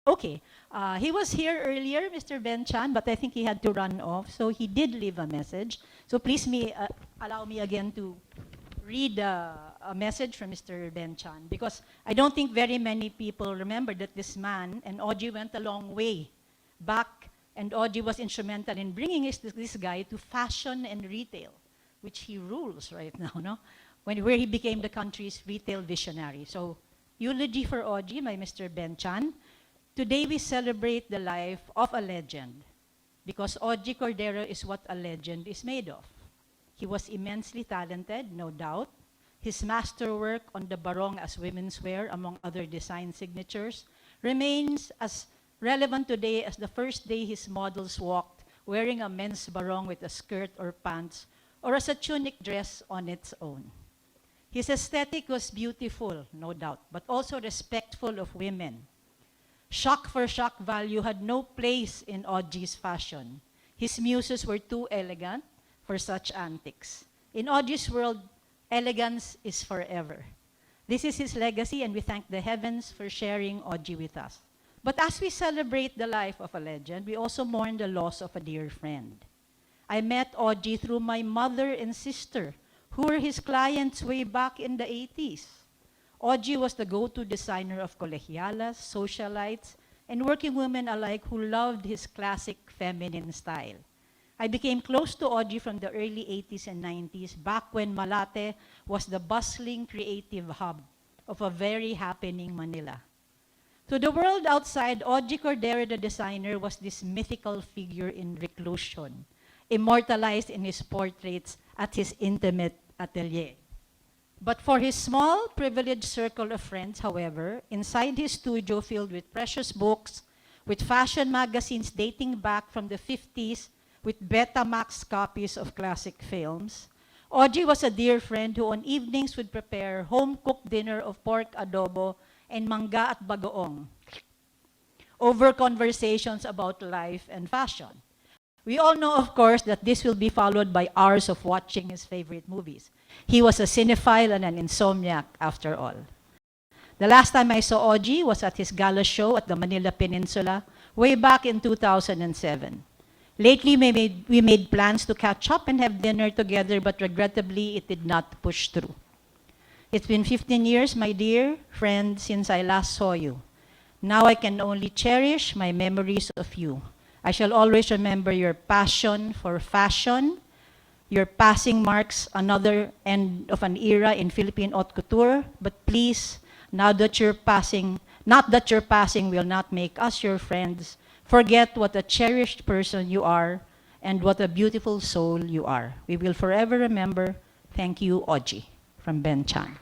Okay. He was here earlier, Mr. Ben Chan, but I think he had to run off. So he did leave a message. So please allow me again to read a message from Mr. Ben Chan, because I don't think very many people remember that this man and Auggie went a long way back, and Auggie was instrumental in bringing this guy to fashion and retail, which he rules right now, no? Where he became the country's retail visionary. So, eulogy for Auggie by Mr. Ben Chan. Today we celebrate the life of a legend, because Auggie Cordero is what a legend is made of. He was immensely talented, no doubt. His masterwork on the barong as women's wear, among other design signatures, remains as relevant today as the first day his models walked wearing a men's barong with a skirt or pants, or as a tunic dress on its own. His aesthetic was beautiful, no doubt, but also respectful of women. Shock for shock value had no place in Auggie's fashion. His muses were too elegant for such antics. In Auggie's world, elegance is forever. This is his legacy, and we thank the heavens for sharing Auggie with us. But as we celebrate the life of a legend, we also mourn the loss of a dear friend. I met Auggie through my mother and sister, who were his clients way back in the 80s. Auggie was the go-to designer of colegialas, socialites, and working women alike who loved his classic feminine style. I became close to Auggie from the early 80s and 90s, back when Malate was the bustling creative hub of a very happening Manila. To the world outside, Auggie Cordero, the designer, was this mythical figure in reclusion, immortalized in his portraits at his intimate atelier. But for his small, privileged circle of friends, however, inside his studio filled with precious books, with fashion magazines dating back from the 50s, with Betamax copies of classic films, Auggie was a dear friend who on evenings would prepare home-cooked dinner of pork adobo and mangga at bagoong over conversations about life and fashion. We all know, of course, that this will be followed by hours of watching his favorite movies. He was a cinephile and an insomniac, after all. The last time I saw Auggie was at his gala show at the Manila Peninsula, way back in 2007. Lately, we made plans to catch up and have dinner together, but regrettably, it did not push through. It's been 15 years, my dear friend, since I last saw you. Now I can only cherish my memories of you. I shall always remember your passion for fashion. Your passing marks another end of an era in Philippine haute couture, but please, now that you're passing, not that your passing will not make us your friends, forget what a cherished person you are and what a beautiful soul you are. We will forever remember. Thank you, Auggie, from Ben Chan.